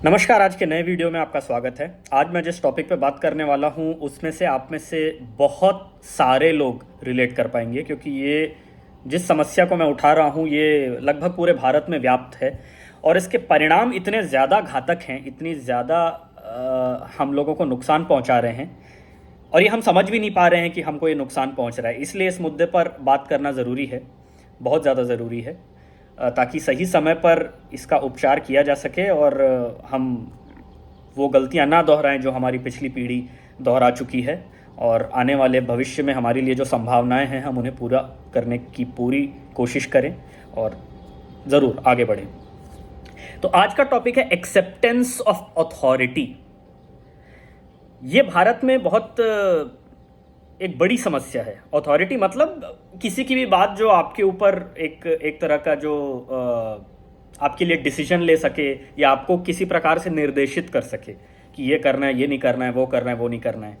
नमस्कार। आज के नए वीडियो में आपका स्वागत है। आज मैं जिस टॉपिक पे बात करने वाला हूँ उसमें से आप में से बहुत सारे लोग रिलेट कर पाएंगे, क्योंकि ये जिस समस्या को मैं उठा रहा हूँ ये लगभग पूरे भारत में व्याप्त है और इसके परिणाम इतने ज़्यादा घातक हैं, इतनी ज़्यादा हम लोगों को नुकसान पहुँचा रहे हैं और ये हम समझ भी नहीं पा रहे हैं कि हमको ये नुकसान पहुँच रहा है। इसलिए इस मुद्दे पर बात करना ज़रूरी है, बहुत ज़्यादा ज़रूरी है, ताकि सही समय पर इसका उपचार किया जा सके और हम वो गलतियां ना दोहराएं जो हमारी पिछली पीढ़ी दोहरा चुकी है, और आने वाले भविष्य में हमारे लिए जो संभावनाएं हैं हम उन्हें पूरा करने की पूरी कोशिश करें और ज़रूर आगे बढ़ें। तो आज का टॉपिक है एक्सेप्टेंस ऑफ अथॉरिटी। ये भारत में बहुत एक बड़ी समस्या है। अथॉरिटी मतलब किसी की भी बात जो आपके ऊपर एक तरह का जो आपके लिए डिसीजन ले सके या आपको किसी प्रकार से निर्देशित कर सके कि ये करना है, ये नहीं करना है, वो करना है, वो नहीं करना है।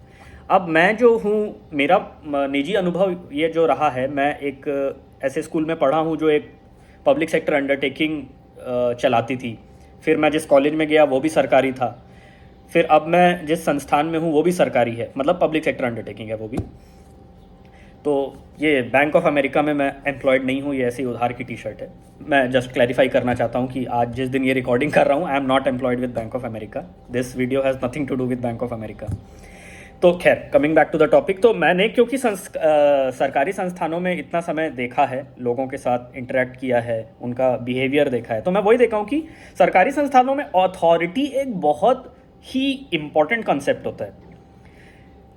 अब मैं जो हूँ, मेरा निजी अनुभव ये जो रहा है, मैं एक ऐसे स्कूल में पढ़ा हूँ जो एक पब्लिक सेक्टर अंडरटेकिंग चलाती थी। फिर मैं जिस कॉलेज में गया वो भी सरकारी था। फिर अब मैं जिस संस्थान में हूँ वो भी सरकारी है, मतलब पब्लिक सेक्टर अंडरटेकिंग है वो भी। तो ये बैंक ऑफ अमेरिका में मैं एम्प्लॉयड नहीं हूँ, ये ऐसी उधार की टी शर्ट है। मैं जस्ट क्लैरिफाई करना चाहता हूँ कि आज जिस दिन ये रिकॉर्डिंग कर रहा हूँ I am not employed with Bank of America. This video has nothing to do with Bank of America. तो खैर, coming back to the topic, तो मैंने क्योंकि सरकारी संस्थानों में इतना समय देखा है, लोगों के साथ इंटरेक्ट किया है, उनका बिहेवियर देखा है, तो मैं वही देखा हूँ कि सरकारी संस्थानों में अथॉरिटी एक बहुत ही इम्पॉर्टेंट कंसेप्ट होता है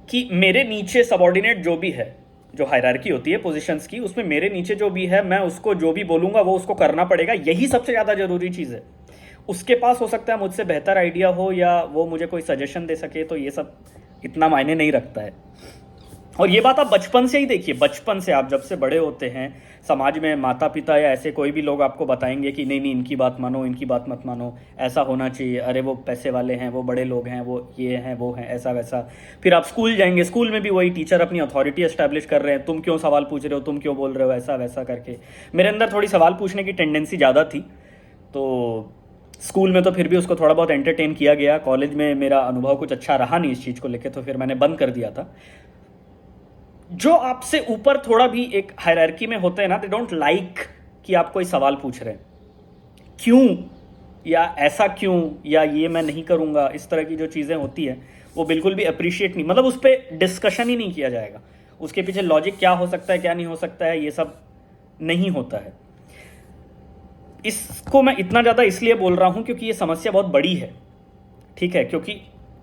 कि मेरे नीचे सबॉर्डिनेट जो भी है, जो हायरार्की होती है पोजीशंस की, उसमें मेरे नीचे जो भी है मैं उसको जो भी बोलूँगा वो उसको करना पड़ेगा। यही सबसे ज़्यादा ज़रूरी चीज़ है। उसके पास हो सकता है मुझसे बेहतर आइडिया हो या वो मुझे कोई सजेशन दे सके, तो ये सब इतना मायने नहीं रखता है। और ये बात आप बचपन से ही देखिए, बचपन से आप जब से बड़े होते हैं, समाज में माता पिता या ऐसे कोई भी लोग आपको बताएंगे कि नहीं नहीं इनकी बात मानो, इनकी बात मत मानो, ऐसा होना चाहिए, अरे वो पैसे वाले हैं, वो बड़े लोग हैं, वो ये हैं, वो हैं, ऐसा वैसा। फिर आप स्कूल जाएंगे, स्कूल में भी वही टीचर अपनी अथॉरिटी एस्टैब्लिश कर रहे हैं, तुम क्यों सवाल पूछ रहे हो, तुम क्यों बोल रहे हो, ऐसा वैसा करके। मेरे अंदर थोड़ी सवाल पूछने की टेंडेंसी ज़्यादा थी, तो स्कूल में तो फिर भी उसको थोड़ा बहुत एंटरटेन किया गया। कॉलेज में मेरा अनुभव कुछ अच्छा रहा नहीं इस चीज़ को लेकर, तो फिर मैंने बंद कर दिया था। जो आपसे ऊपर थोड़ा भी एक हायरार्की में होते हैं ना, दे डोंट लाइक कि आप कोई सवाल पूछ रहे हैं, क्यों या ऐसा क्यों या ये मैं नहीं करूँगा, इस तरह की जो चीज़ें होती हैं वो बिल्कुल भी अप्रिशिएट नहीं, मतलब उस पर डिस्कशन ही नहीं किया जाएगा। उसके पीछे लॉजिक क्या हो सकता है, क्या नहीं हो सकता है, ये सब नहीं होता है। इसको मैं इतना ज़्यादा इसलिए बोल रहा हूँ क्योंकि ये समस्या बहुत बड़ी है, ठीक है। क्योंकि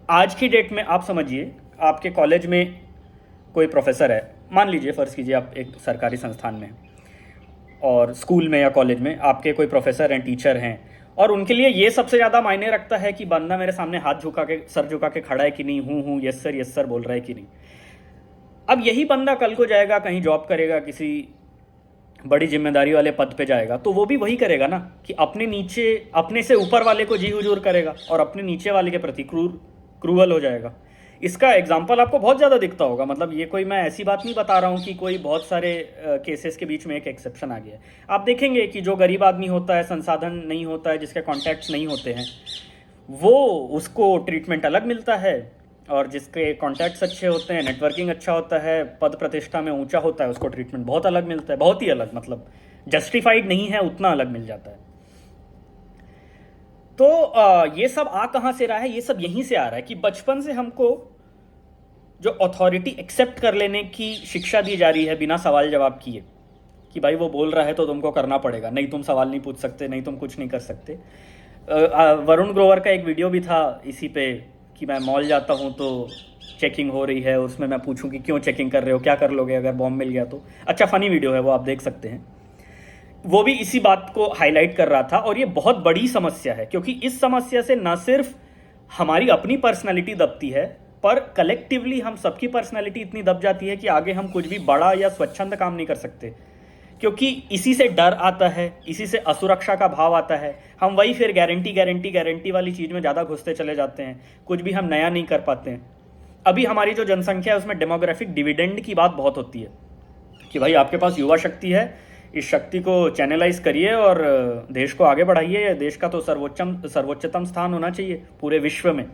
आज की डेट में आप समझिए, आपके कॉलेज में कोई प्रोफेसर है, मान लीजिए, फ़र्ज़ कीजिए आप एक सरकारी संस्थान में, और स्कूल में या कॉलेज में आपके कोई प्रोफेसर हैं, टीचर हैं, और उनके लिए ये सबसे ज़्यादा मायने रखता है कि बंदा मेरे सामने हाथ झुका के, सर झुका के खड़ा है कि नहीं, हूँ यस सर बोल रहा है कि नहीं। अब यही बंदा कल को जाएगा, कहीं जॉब करेगा, किसी बड़ी जिम्मेदारी वाले पद पे जाएगा, तो वो भी वही करेगा ना कि अपने नीचे, अपने से ऊपर वाले को जी हुजूर करेगा और अपने नीचे वाले के प्रति क्रूअल हो जाएगा। इसका एग्जाम्पल आपको बहुत ज़्यादा दिखता होगा। मतलब ये कोई मैं ऐसी बात नहीं बता रहा हूँ कि कोई बहुत सारे केसेस के बीच में एक एक्सेप्शन आ गया है। आप देखेंगे कि जो गरीब आदमी होता है, संसाधन नहीं होता है, जिसके कॉन्टैक्ट्स नहीं होते हैं, वो उसको ट्रीटमेंट अलग मिलता है, और जिसके कॉन्टैक्ट्स अच्छे होते हैं, नेटवर्किंग अच्छा होता है, पद प्रतिष्ठा में ऊंचा होता है, उसको ट्रीटमेंट बहुत अलग मिलता है, बहुत ही अलग, मतलब जस्टिफाइड नहीं है उतना अलग मिल जाता है। तो ये सब आ कहाँ से रहा है? ये सब यहीं से आ रहा है कि बचपन से हमको जो अथॉरिटी एक्सेप्ट कर लेने की शिक्षा दी जा रही है बिना सवाल जवाब किए, कि भाई वो बोल रहा है तो तुमको करना पड़ेगा, नहीं तुम सवाल नहीं पूछ सकते, नहीं तुम कुछ नहीं कर सकते। वरुण ग्रोवर का एक वीडियो भी था इसी पे कि मैं मॉल जाता हूँ तो चेकिंग हो रही है, उसमें मैं पूछूं कि क्यों चेकिंग कर रहे हो, क्या कर लोगे अगर बॉम्ब मिल गया तो। अच्छा फ़नी वीडियो है वो, आप देख सकते हैं। वो भी इसी बात को हाईलाइट कर रहा था, और ये बहुत बड़ी समस्या है क्योंकि इस समस्या से न सिर्फ हमारी अपनी पर्सनैलिटी दबती है, पर कलेक्टिवली हम सबकी पर्सनैलिटी इतनी दब जाती है कि आगे हम कुछ भी बड़ा या स्वच्छंद काम नहीं कर सकते, क्योंकि इसी से डर आता है, इसी से असुरक्षा का भाव आता है। हम वही फिर गारंटी वाली चीज़ में ज़्यादा घुसते चले जाते हैं, कुछ भी हम नया नहीं कर पाते हैं। अभी हमारी जो जनसंख्या है उसमें डेमोग्राफिक डिविडेंड की बात बहुत होती है कि भाई आपके पास युवा शक्ति है, इस शक्ति को चैनलाइज करिए और देश को आगे बढ़ाइए। देश का तो सर्वोच्चतम स्थान होना चाहिए पूरे विश्व में।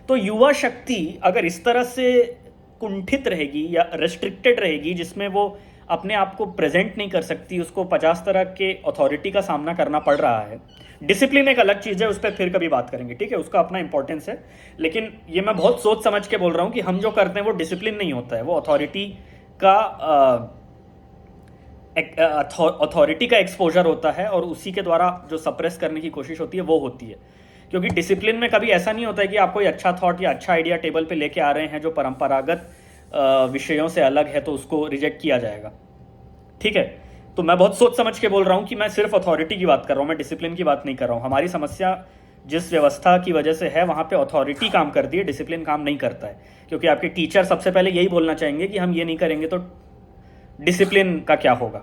तो युवा शक्ति अगर इस तरह से कुंठित रहेगी या रेस्ट्रिक्टेड रहेगी, जिसमें वो अपने आप को प्रेजेंट नहीं कर सकती, उसको 50 तरह के अथॉरिटी का सामना करना पड़ रहा है। डिसिप्लिन एक अलग चीज़ है, उस पर फिर कभी बात करेंगे, ठीक है, उसका अपना इंपॉर्टेंस है। लेकिन ये मैं बहुत सोच समझ के बोल रहा हूँ कि हम जो करते हैं वो डिसिप्लिन नहीं होता है, वो अथॉरिटी का एक्सपोजर होता है और उसी के द्वारा जो सप्रेस करने की कोशिश होती है वो होती है। क्योंकि डिसिप्लिन में कभी ऐसा नहीं होता है कि आप कोई अच्छा थॉट या अच्छा आइडिया टेबल पे लेके आ रहे हैं जो परंपरागत विषयों से अलग है तो उसको रिजेक्ट किया जाएगा, ठीक है। तो मैं बहुत सोच समझ के बोल रहा हूँ कि मैं सिर्फ अथॉरिटी की बात कर रहा हूँ, मैं डिसिप्लिन की बात नहीं कर रहा हूँ। हमारी समस्या जिस व्यवस्था की वजह से है वहाँ पे अथॉरिटी काम करती है, डिसिप्लिन काम नहीं करता है। क्योंकि आपके टीचर सबसे पहले यही बोलना चाहेंगे कि हम ये नहीं करेंगे तो डिसिप्लिन का क्या होगा।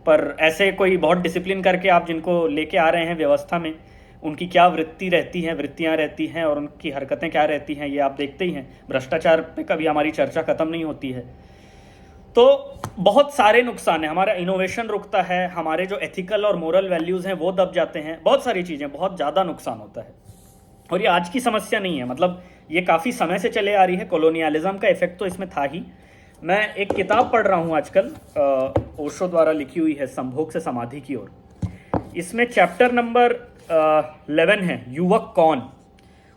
पर ऐसे कोई बहुत डिसिप्लिन करके आप जिनको लेके आ रहे हैं व्यवस्था में, उनकी क्या वृत्तियां रहती हैं और उनकी हरकतें क्या रहती हैं, ये आप देखते ही हैं। भ्रष्टाचार पे कभी हमारी चर्चा खत्म नहीं होती है। तो बहुत सारे नुकसान हैं, हमारा इनोवेशन रुकता है, हमारे जो एथिकल और मोरल वैल्यूज़ हैं वो दब जाते हैं, बहुत सारी चीज़ें, बहुत ज़्यादा नुकसान होता है। और ये आज की समस्या नहीं है, मतलब ये काफ़ी समय से चले आ रही है। कॉलोनियलिज्म का इफेक्ट तो इसमें था ही। मैं एक किताब पढ़ रहा हूँ आजकल, ओशो द्वारा लिखी हुई है, संभोग से समाधि की ओर। इसमें चैप्टर नंबर 11 है, युवक कौन।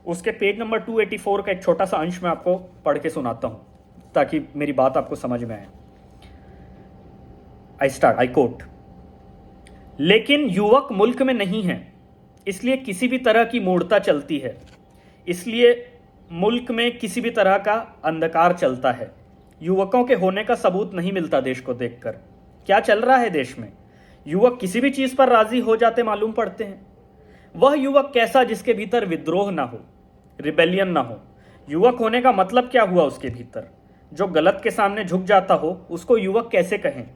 उसके पेज नंबर 284 का एक छोटा सा अंश मैं आपको पढ़ के सुनाता हूँ ताकि मेरी बात आपको समझ में आए। आई कोट, लेकिन युवक मुल्क में नहीं है, इसलिए किसी भी तरह की मूढ़ता चलती है, इसलिए मुल्क में किसी भी तरह का अंधकार चलता है। युवकों के होने का सबूत नहीं मिलता देश को देखकर। क्या चल रहा है देश में? युवक किसी भी चीज पर राजी हो जाते मालूम पड़ते हैं। वह युवक कैसा जिसके भीतर विद्रोह ना हो, रिबेलियन ना हो। युवक होने का मतलब क्या हुआ उसके भीतर? जो गलत के सामने झुक जाता हो उसको युवक कैसे कहें?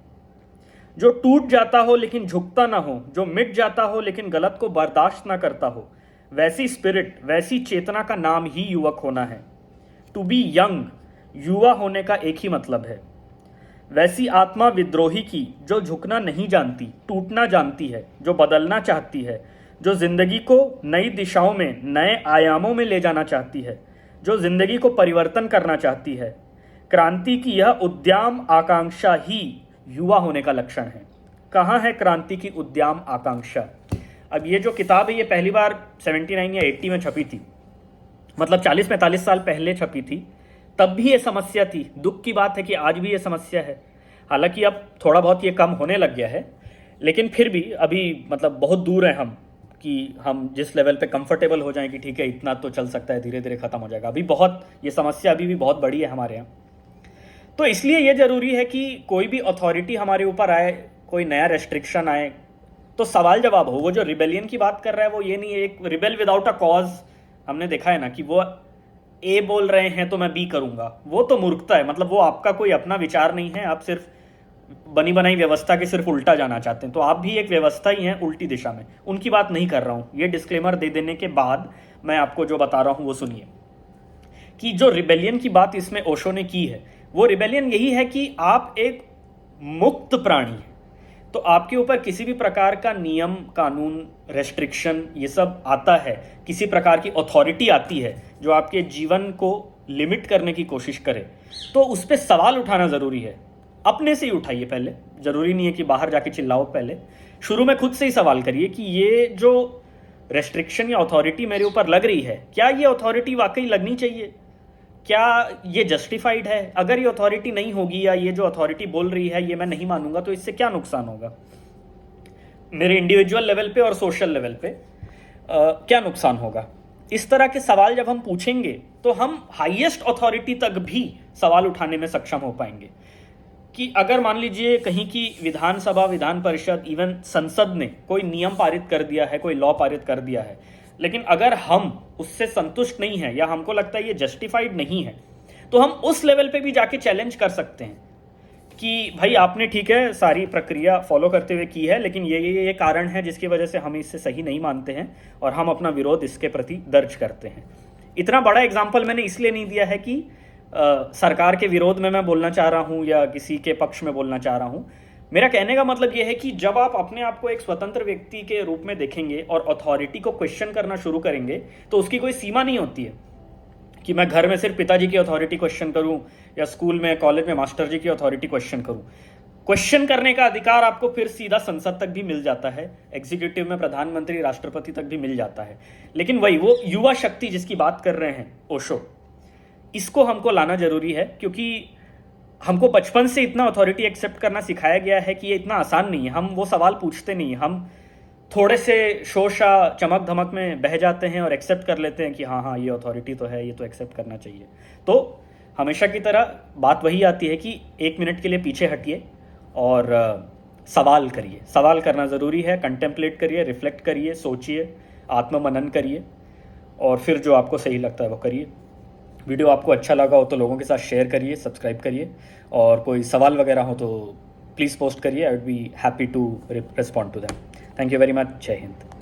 जो टूट जाता हो लेकिन झुकता ना हो, जो मिट जाता हो लेकिन गलत को बर्दाश्त ना करता हो, वैसी स्पिरिट, वैसी चेतना का नाम ही युवक होना है। टू बी यंग, युवा होने का एक ही मतलब है। वैसी आत्मा विद्रोही की जो झुकना नहीं जानती, टूटना जानती है, जो बदलना चाहती है, जो जिंदगी को नई दिशाओं में, नए आयामों में ले जाना चाहती है, जो जिंदगी को परिवर्तन करना चाहती है। क्रांति की यह उद्यम आकांक्षा ही युवा होने का लक्षण है। कहाँ है क्रांति की उद्यम आकांक्षा? अब ये जो किताब है ये पहली बार 79 या 80 में छपी थी, मतलब 40-45 साल पहले छपी थी। तब भी ये समस्या थी। दुख की बात है कि आज भी ये समस्या है। हालांकि अब थोड़ा बहुत ये कम होने लग गया है, लेकिन फिर भी अभी मतलब बहुत दूर है हम कि हम जिस लेवल पे कंफर्टेबल हो जाएं कि ठीक है इतना तो चल सकता है, धीरे धीरे खत्म हो जाएगा। अभी बहुत ये समस्या अभी भी बहुत बड़ी है हमारे यहाँ। तो इसलिए ये जरूरी है कि कोई भी अथॉरिटी हमारे ऊपर आए, कोई नया रेस्ट्रिक्शन आए तो सवाल जवाब हो। वो जो रिबेलियन की बात कर रहा है वो ये नहीं है, एक रिबेल विदाउट अ कॉज। हमने देखा है ना कि वो ए बोल रहे हैं तो मैं बी करूंगा, वो तो मूर्खता है। मतलब वो आपका कोई अपना विचार नहीं है, आप सिर्फ बनी बनाई व्यवस्था के सिर्फ उल्टा जाना चाहते हैं। तो आप भी एक व्यवस्था ही हैं उल्टी दिशा में। उनकी बात नहीं कर रहा हूं। ये डिस्क्लेमर दे देने के बाद मैं आपको जो बता रहा हूं वो सुनिए कि जो रिबेलियन की बात इसमें ओशो ने की है, वो रिबेलियन यही है कि आप एक मुक्त प्राणी हैं, तो आपके ऊपर किसी भी प्रकार का नियम, कानून, रेस्ट्रिक्शन ये सब आता है, किसी प्रकार की अथॉरिटी आती है जो आपके जीवन को लिमिट करने की कोशिश करे, तो उस पर सवाल उठाना ज़रूरी है। अपने से ही उठाइए पहले, ज़रूरी नहीं है कि बाहर जाके चिल्लाओ। पहले शुरू में खुद से ही सवाल करिए कि ये जो रेस्ट्रिक्शन या अथॉरिटी मेरे ऊपर लग रही है, क्या ये अथॉरिटी वाकई लगनी चाहिए? क्या ये जस्टिफाइड है? अगर ये अथॉरिटी नहीं होगी या ये जो अथॉरिटी बोल रही है ये मैं नहीं मानूंगा तो इससे क्या नुकसान होगा मेरे इंडिविजुअल लेवल पे और सोशल लेवल पे? क्या नुकसान होगा? इस तरह के सवाल जब हम पूछेंगे तो हम हाईएस्ट अथॉरिटी तक भी सवाल उठाने में सक्षम हो पाएंगे। कि अगर मान लीजिए कहीं की विधानसभा, विधान परिषद, इवन संसद ने कोई नियम पारित कर दिया है, कोई लॉ पारित कर दिया है, लेकिन अगर हम उससे संतुष्ट नहीं है या हमको लगता है ये जस्टिफाइड नहीं है, तो हम उस लेवल पे भी जाके चैलेंज कर सकते हैं कि भाई आपने ठीक है सारी प्रक्रिया फॉलो करते हुए की है, लेकिन ये कारण है जिसकी वजह से हम इससे सही नहीं मानते हैं और हम अपना विरोध इसके प्रति दर्ज करते हैं। इतना बड़ा एग्जाम्पल मैंने इसलिए नहीं दिया है कि सरकार के विरोध में मैं बोलना चाह रहा हूँ या किसी के पक्ष में बोलना चाह रहा हूँ। मेरा कहने का मतलब यह है कि जब आप अपने आप को एक स्वतंत्र व्यक्ति के रूप में देखेंगे और अथॉरिटी को क्वेश्चन करना शुरू करेंगे तो उसकी कोई सीमा नहीं होती है कि मैं घर में सिर्फ पिताजी की अथॉरिटी क्वेश्चन करूं या स्कूल में कॉलेज में मास्टर जी की अथॉरिटी क्वेश्चन करूं। क्वेश्चन करने का अधिकार आपको फिर सीधा संसद तक भी मिल जाता है, एग्जीक्यूटिव में प्रधानमंत्री राष्ट्रपति तक भी मिल जाता है। लेकिन वही वो युवा शक्ति जिसकी बात कर रहे हैं ओशो, इसको हमको लाना जरूरी है, क्योंकि हमको बचपन से इतना अथॉरिटी एक्सेप्ट करना सिखाया गया है कि ये इतना आसान नहीं है। हम वो सवाल पूछते नहीं, हम थोड़े से शोशा चमक धमक में बह जाते हैं और एक्सेप्ट कर लेते हैं कि हाँ हाँ ये अथॉरिटी तो है, ये तो एक्सेप्ट करना चाहिए। तो हमेशा की तरह बात वही आती है कि 1 मिनट के लिए पीछे हटिए और सवाल करिए। सवाल करना ज़रूरी है, कंटेम्पलेट करिए, रिफ्लेक्ट करिए, सोचिए, आत्ममनन करिए और फिर जो आपको सही लगता है वो करिए। वीडियो आपको अच्छा लगा हो तो लोगों के साथ शेयर करिए, सब्सक्राइब करिए और कोई सवाल वगैरह हो तो प्लीज़ पोस्ट करिए। I would be happy to respond to them. Thank you very much. जय हिंद।